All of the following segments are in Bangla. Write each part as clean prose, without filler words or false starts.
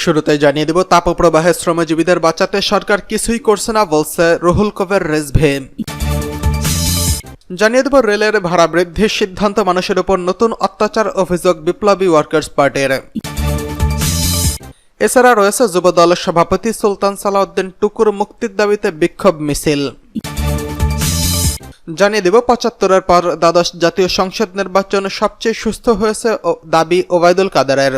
শুরুতেই জানিয়ে দেব, তাপপ্রবাহে শ্রমজীবীদের বাঁচাতে সরকার কিছুই করছে না বলছে রুহুল কবির রিজভী। জানিয়ে দেব, রেলের ভাড়া বৃদ্ধির সিদ্ধান্ত মানুষের উপর নতুন অত্যাচার অভিযোগ বিপ্লবী ওয়ার্কার্স পার্টির। এছাড়া রয়েছে যুবদল সভাপতি সুলতান সালাউদ্দিন টুকুর মুক্তির দাবিতে বিক্ষোভ মিছিল। জানিয়ে দেব, ৭৫-এর পর দ্বাদশ জাতীয় সংসদ নির্বাচন সবচেয়ে সুস্থ হয়েছে দাবি ওবায়দুল কাদেরের।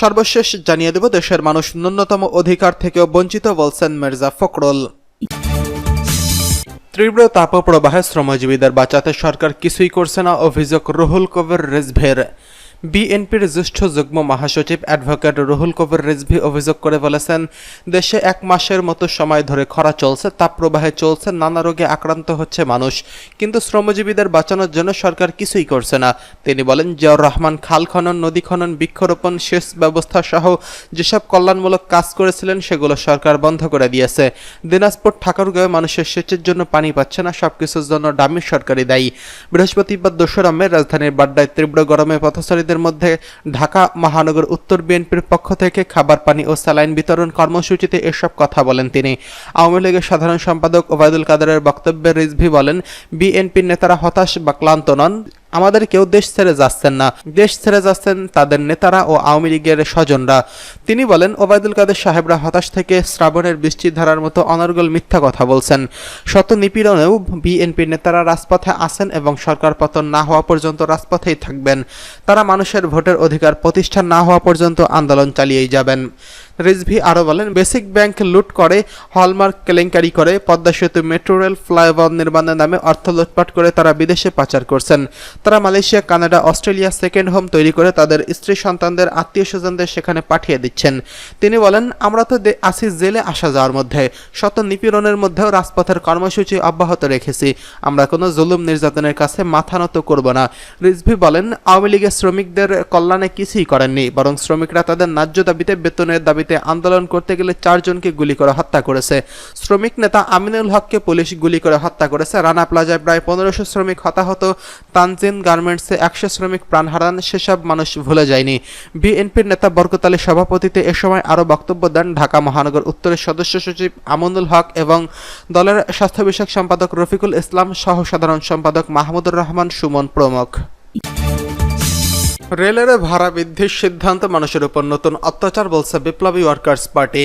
সর্বশেষ জানিয়ে দেব, দেশের মানুষ ন্যূনতম অধিকার থেকেও বঞ্চিত বলছেন মির্জা ফখরুল। তীব্র তাপপ্রবাহে শ্রমজীবীদের বাঁচাতে সরকার কিছুই করছে না অভিযোগ রুহুল কবির রিজভীর। বিএনপির জ্যেষ্ঠ যুগ্ম মহাসচিব অ্যাডভোকেট রুহুল কবির রিজভী অভিযোগ করে বলেছেন, দেশে ১ মাসের মতো সময় ধরে খরা চলছে, তাপপ্রবাহে চলছে, নানা রোগে আক্রান্ত হচ্ছে মানুষ, কিন্তু শ্রমজীবীদের বাঁচানোর জন্য সরকার কিছুই করছে না। তিনি বলেন, জিয়াউর রহমান খাল খনন, নদী খনন, বৃক্ষরোপণ, সেচ ব্যবস্থা সহ যেসব কল্যাণমূলক কাজ করেছিলেন সেগুলো সরকার বন্ধ করে দিয়েছে। দিনাজপুর ঠাকুরগাঁয়ে মানুষের সেচের জন্য পানি পাচ্ছে না, সবকিছুর জন্য ডামি সরকারই দায়ী। বৃহস্পতিবার ২রা মে রাজধানীর বাড্ডায় তীব্র গরমে পথচারীদের মধ্যে ঢাকা মহানগর উত্তর বিএনপির পক্ষ থেকে খাবার, পানি ও স্যালাইন বিতরণ কর্মসূচিতে এসব কথা বলেন তিনি। আওয়ামী লীগের সাধারণ সম্পাদক ওবায়দুল কাদেরের বক্তব্যে রিজভী বলেন, বিএনপির নেতারা হতাশ বা ক্লান্ত নন, আমাদের কেউ দেশ ছেড়ে যাচ্ছেন না, দেশ ছেড়ে যাচ্ছেন তাদের নেতারা ও আওয়ামী লীগের স্বজনরা। তিনি বলেন, ওবায়দুল কাদের সাহেবরা হতাশ থেকে শ্রাবণের বৃষ্টির ধারার মতো অনর্গল মিথ্যা কথা বলছেন। শত নিপীড়নেও বিএনপির নেতারা রাজপথে আছেন এবং সরকার পতন না হওয়া পর্যন্ত রাজপথেই থাকবেন। তারা মানুষের ভোটের অধিকার প্রতিষ্ঠা না হওয়া পর্যন্ত আন্দোলন চালিয়েই যাবেন। রিজভী আরও বলেন, বেসিক ব্যাংক লুট করে, হলমার্ক কেলেঙ্কারি করে, পদ্মা সেতু, মেট্রো রেল, ফ্লাইওভার নির্মাণের নামে অর্থ লুটপাট করে তারা বিদেশে পাচার করছেন। তারা Malaysia, Canada, Australia second home তৈরি করে তাদের স্ত্রী সন্তানদের, আত্মীয় স্বজনদের সেখানে পাঠিয়ে দিচ্ছেন। তিনি বলেন, আমরা তো আছি জেলে আসা যাওয়ার মধ্যে, শত নিপীড়নের মধ্যেও রাজপথের কর্মসূচি অব্যাহত রেখেছি, আমরা কোনো জুলুম নির্যাতনের কাছে মাথা নত করব না। রিজভী বলেন, আওয়ামী লীগের শ্রমিকদের কল্যাণে কিছুই করেননি, বরং শ্রমিকরা তাদের ন্যায্য দাবিতে, বেতনের দাবিতে আন্দোলন করতে গেলে 4 জনকে গুলি করে হত্যা করেছে। শ্রমিক নেতা আমিনুল হককে পুলিশ গুলি করে হত্যা করেছে। রানা প্লাজায় প্রায় 1500 শ্রমিক হতাহত, তানজিন গার্মেন্টসে 100 শ্রমিক প্রাণ হারান, সেসব মানুষ ভুলে যায়নি। বিএনপির নেতা বরকত আলী সভাপতিত্বে এ সময় আরও বক্তব্য দেন ঢাকা মহানগর উত্তরের সদস্য সচিব আমানুল হক এবং দলের স্বাস্থ্য বিষয়ক সম্পাদক রফিকুল ইসলাম সহ সাধারণ সম্পাদক মাহমুদুর রহমান সুমন প্রমুখ। রেলের ভাড়া বৃদ্ধির সিদ্ধান্ত মানুষের উপর নতুন অত্যাচার বলছে বিপ্লবী ওয়ার্কার্স পার্টি।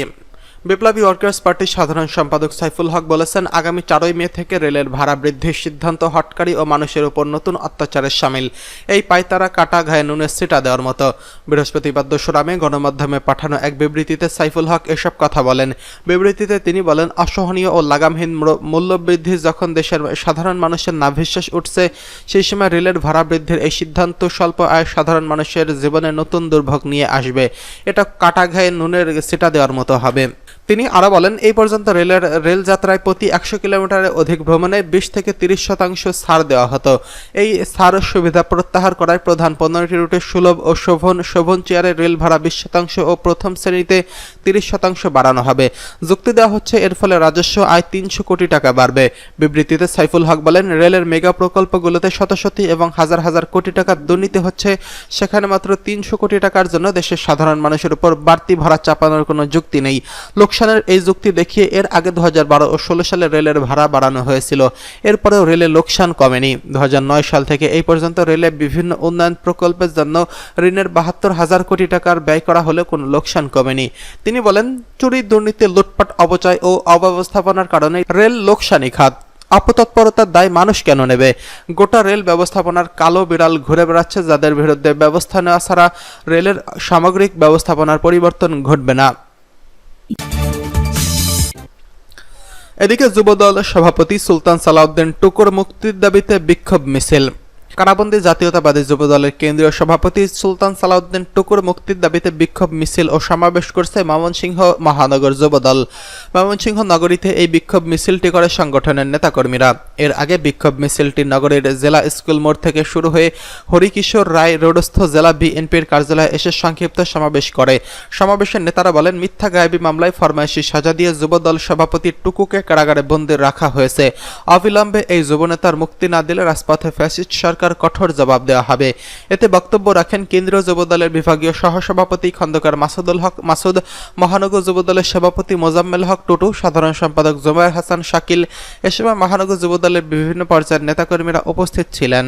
বিপ্লবী ওয়ার্কার্স পার্টির সাধারণ সম্পাদক সাইফুল হক বলেছেন, আগামী 4 মে থেকে রেলের ভাড়া বৃদ্ধির সিদ্ধান্ত হটকারী ও মানুষের উপর নতুন অত্যাচারের শামিল। এই পায়তারা কাটা ঘায়ে নুনের ছিটা দেওয়ার মতো। বৃহস্পতিবার 2রা মে গণমাধ্যমে পাঠানো এক বিবৃতিতে সাইফুল হক এসব কথা বলেন। বিবৃতিতে তিনি বলেন, অসহনীয় ও লাগামহীন মূল্যবৃদ্ধি যখন দেশের সাধারণ মানুষের নাভিশ্বাস উঠছে, সেই সময় রেলের ভাড়া বৃদ্ধির এই সিদ্ধান্ত স্বল্প আয়ের সাধারণ মানুষের জীবনে নতুন দুর্ভোগ নিয়ে আসবে। এটা কাটা ঘায়ে নুনের ছিটা দেওয়ার মতো হবে। তিনি আরও বলেন, এই পর্যন্ত রেল যাত্রায় প্রতি 100 কিলোমিটারের অধিক ভ্রমণে 20 থেকে 30% ছাড় দেওয়া হতো। এই ছাড় সুবিধা প্রত্যাহার করায় প্রধান 15টি রুটে সুলভ ও শোভন চেয়ারে রেল ভাড়া 20% ও প্রথম শ্রেণীতে 30% বাড়ানো হবে। যুক্তি দেওয়া হচ্ছে, এর ফলে রাজস্ব আয় 300 কোটি টাকা বাড়বে। বিবৃতিতে সাইফুল হক বলেন, রেলের মেগা প্রকল্পগুলোতে শত শত এবং হাজার হাজার কোটি টাকা দুর্নীতি হচ্ছে, সেখানে মাত্র 300 কোটি টাকার জন্য দেশের সাধারণ মানুষের উপর বাড়তি ভাড়া চাপানোর কোনো যুক্তি নেই। লোকসানের এই যুক্তি দেখিয়ে এর আগে 2012 ও 16 সালে রেলের ভাড়া বাড়ানো হয়েছিল, এরপরেও রেলে লোকসান কমেনি। 2009 সাল থেকে এই পর্যন্ত রেলে বিভিন্ন উন্নয়ন প্রকল্পের জন্য ঋণের 72,000 কোটি টাকার ব্যয় করা হলেও কোনো লোকসান কমেনি। তিনি বলেন, চুরি, দুর্নীতি, লুটপাট, অপচয় ও অব্যবস্থাপনার কারণে রেল লোকসানি খাত। অপতৎপরতার দায় মানুষ কেন নেবে? গোটা রেল ব্যবস্থাপনার কালো বিড়াল ঘুরে বেড়াচ্ছে, যাদের বিরুদ্ধে ব্যবস্থা নেওয়া ছাড়া রেলের সামগ্রিক ব্যবস্থাপনার পরিবর্তন ঘটবে না। এদিকে যুবদল সভাপতি সুলতান সালাউদ্দিন টুকুর মুক্তির দাবিতে বিক্ষোভ মিছিল। কারাবন্দী জাতীয়তাবাদী যুবদলের কেন্দ্রীয় সভাপতি সুলতান সালাউদ্দিন টুকুর মুক্তির দাবিতে বিক্ষোভ মিছিল ও সমাবেশ করছে ময়মনসিংহ মহানগর যুবদল। ময়মনসিংহ নগরীতে এই বিক্ষোভ মিছিলটি করে সংগঠনের নেতাকর্মীরা। এর আগে বিক্ষোভ মিছিলটি নগরীর জেলা স্কুল মোড় থেকে শুরু হয়ে হরিকিশোর রায় রোডস্থ জেলা বিএনপির কার্যালয়ে এসে সংক্ষিপ্ত সমাবেশ করে। সমাবেশের নেতারা বলেন, মিথ্যা গায়েবী মামলায় ফরমায়েশি সাজা দিয়ে যুবদল সভাপতি টুকুকে কারাগারে বন্দী রাখা হয়েছে। অবিলম্বে এই যুবনেতার মুক্তি না দিলে রাজপথে ফ্যাসিস্ট সরকার সরকার কঠোর জবাব দেওয়া হবে। এতে বক্তব্য রাখেন কেন্দ্রীয় যুবদলের বিভাগীয় সহসভাপতি খন্দকার মাসুদুল হক মাসুদ, মহানগর যুবদলের সভাপতি মোজাম্মেল হক টুটু, সাধারণ সম্পাদক জুবায়ের হাসান শাকিল। এ সময় মহানগর যুবদলের বিভিন্ন পর্যায়ের নেতাকর্মীরা উপস্থিত ছিলেন।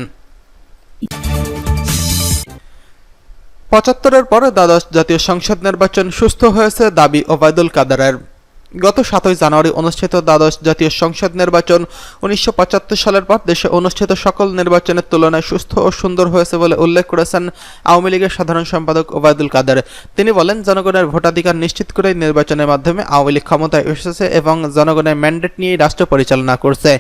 ৭৫-এর পরে দ্বাদশ জাতীয় সংসদ নির্বাচন সুস্থ হয়েছে দাবি ওবায়দুল কাদেরের। গত ৭ই জানুয়ারি অনুষ্ঠিত দ্বাদশ জাতীয় সংসদ নির্বাচন ১৯৭৫ সালের পর দেশে অনুষ্ঠিত সকল নির্বাচনের তুলনায় সুস্থ ও সুন্দর হয়েছে বলে উল্লেখ করেছেন আওয়ামী লীগের সাধারণ সম্পাদক ওবায়দুল কাদের। তিনি বলেন, জনগণের ভোটাধিকার নিশ্চিত করে নির্বাচনের মাধ্যমে আওয়ামী লীগ ক্ষমতায় এসেছে এবং জনগণের ম্যান্ডেট নিয়ে রাষ্ট্র পরিচালনা করছে।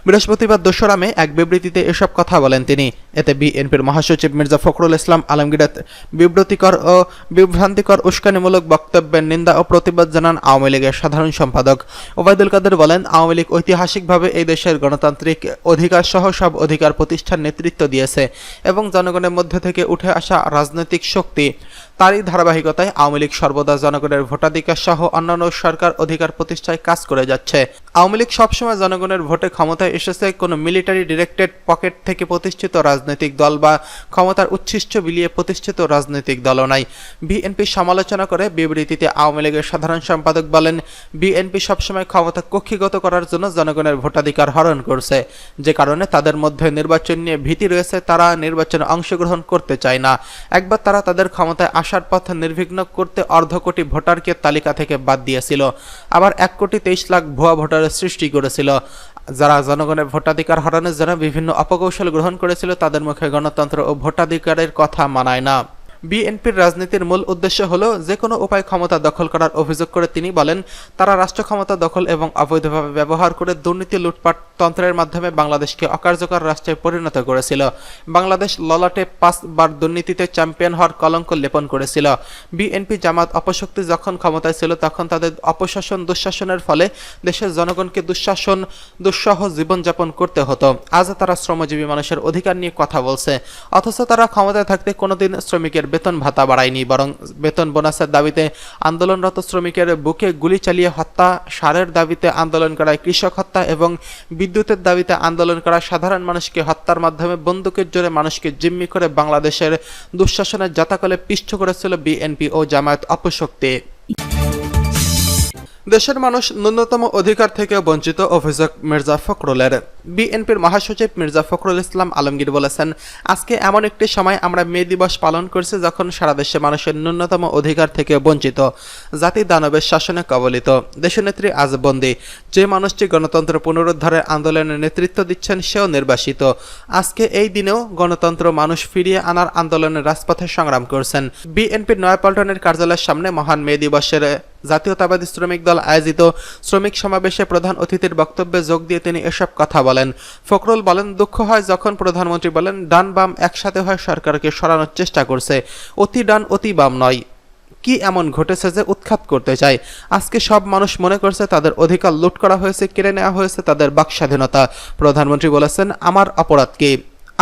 বৃহস্পতিবার ২রা মে এক বিবৃতিতে এসব কথা বলেন তিনি। এতে বিএনপির মহাসচিব মির্জা ফখরুল ইসলাম আলমগীরের বিব্রতিকর ও বিভ্রান্তিকর উস্কানিমূলক বক্তব্যের নিন্দা ও প্রতিবাদ জানান আওয়ামী লীগের সাধারণ সম্পাদক। ওবায়দুল কাদের বলেন, আওয়ামী লীগ ঐতিহাসিকভাবে এই দেশের গণতান্ত্রিক অধিকার সহ সব অধিকার প্রতিষ্ঠার নেতৃত্ব দিয়েছে এবং জনগণের মধ্যে থেকে উঠে আসা রাজনৈতিক শক্তি। তারই ধারাবাহিকতায় আওয়ামী লীগ সর্বদা জনগণের ভোটাধিকার সহ অন্যান্য সরকার অধিকার প্রতিষ্ঠায় কাজ করে যাচ্ছে। আওয়ামী লীগ সবসময় জনগণের ভোটে ক্ষমতায় এসেছে, কোনো মিলিটারি ডিরেক্টেড পকেট থেকে প্রতিষ্ঠিত রাজনৈতিক দল বা ক্ষমতার উচ্ছিষ্ট বিলিয়ে প্রতিষ্ঠিত রাজনৈতিক দলও নাই। বিএনপি সমালোচনা করে বিবৃতিতে আওয়ামী লীগের সাধারণ সম্পাদক বলেন, বিএনপি সবসময় ক্ষমতা কক্ষিগত করার জন্য জনগণের ভোটাধিকার হরণ করছে, যে কারণে তাদের মধ্যে নির্বাচন নিয়ে ভীতি রয়েছে। তারা নির্বাচনে অংশগ্রহণ করতে চায় না। একবার তারা তাদের ক্ষমতায় আসার পথ নির্বিঘ্ন করতে অর্ধ কোটি ভোটারকে তালিকা থেকে বাদ দিয়েছিল, আবার ১,২৩,০০,০০০ ভুয়া ভোটারের সৃষ্টি করেছিল। যারা জনগণের ভোটাধিকার হরণের জন্য বিভিন্ন অপকৌশল গ্রহণ করেছিল, তাদের মুখে গণতন্ত্র ও ভোটাধিকারের কথা মানায় না। বিএনপির রাজনীতির মূল উদ্দেশ্য হলো যে কোনো উপায় ক্ষমতা দখল করার অভিযোগ করে তিনি বলেন, তারা রাষ্ট্র ক্ষমতা দখল এবং অবৈধভাবে ব্যবহার করে দুর্নীতি লুটপাট তন্ত্রের মাধ্যমে বাংলাদেশকে অকার্যকর রাষ্ট্রে পরিণত করেছিল। বাংলাদেশ ললাটে ৫ বার দুর্নীতিতে চ্যাম্পিয়ন হওয়ার কলঙ্ক লেপন করেছিল। বিএনপি জামাত অপশক্তি যখন ক্ষমতায় ছিল তখন তাদের অপশাসন দুঃশাসনের ফলে দেশের জনগণকে দুঃসহ জীবনযাপন করতে হতো। আজ তারা শ্রমজীবী মানুষের অধিকার নিয়ে কথা বলছে, অথচ তারা ক্ষমতায় থাকতে কোনোদিন শ্রমিকের বেতন ভাতা বাড়ায়নি, বরং বেতন বোনাসের দাবিতে আন্দোলনরত শ্রমিকের বুকে গুলি চালিয়ে হত্যা, সারের দাবিতে আন্দোলন করায় কৃষক হত্যা এবং বিদ্যুতের দাবিতে আন্দোলন করা সাধারণ মানুষকে হত্যার মাধ্যমে বন্দুকের জোরে মানুষকে জিম্মি করে বাংলাদেশের দুঃশাসনের জাতাকলে পিষ্ট করেছিল বিএনপি ও জামায়াত অপশক্তি। দেশের মানুষ ন্যূনতম অধিকার থেকে বঞ্চিত, অভিযোগ মির্জা ফখরুলের। বিএনপির মহাসচিব মির্জা ফখরুল ইসলাম আলমগীর বলেছেন, আজকে এমন একটি সময় আমরা মে দিবস পালন করছি যখন সারা দেশে মানুষের ন্যূনতম অধিকার থেকে বঞ্চিত, জাতি দানবের শাসনে কবলিত। দেশনেত্রী আজ বন্দী। যে মানুষটি গণতন্ত্র পুনরুদ্ধারের আন্দোলনের নেতৃত্ব দিচ্ছেন সেও নির্বাসিত। আজকে এই দিনেও গণতন্ত্র মানুষ ফিরিয়ে আনার আন্দোলনের রাজপথে সংগ্রাম করছেন। বিএনপির নয়াপল্টনের কার্যালয়ের সামনে মহান মে দিবসের জাতীয়তাবাদী শ্রমিক দল আয়োজিত শ্রমিক সমাবেশে প্রধান অতিথির বক্তব্যে যোগ দিয়ে তিনি এসব কথা বলেন। ফখরুল বলেন, দুঃখ হয় যখন প্রধানমন্ত্রী বলেন ডান বাম একসাথে হয় সরকারকে সরানোর চেষ্টা করছে, অতি ডান অতি বাম নয়। কি এমন ঘটেছে যে উৎখাত করতে চায়? আজকে সব মানুষ মনে করছে তাদের অধিকার লুট করা হয়েছে, কেড়ে নেওয়া হয়েছে তাদের বাক স্বাধীনতা। প্রধানমন্ত্রী বলেছেন, আমার অপরাধ কি?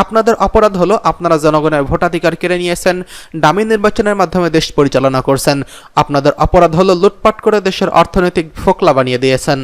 আপনাদের অপরাধ হলো আপনারা জনগণের ভোটাধিকার কেড়ে নিয়েছেন, ডামি নির্বাচনের মাধ্যমে দেশ পরিচালনা করছেন। আপনাদের অপরাধ হলো লুটপাট করে দেশের অর্থনৈতিক ফোকলা বানিয়ে দিয়েছেন।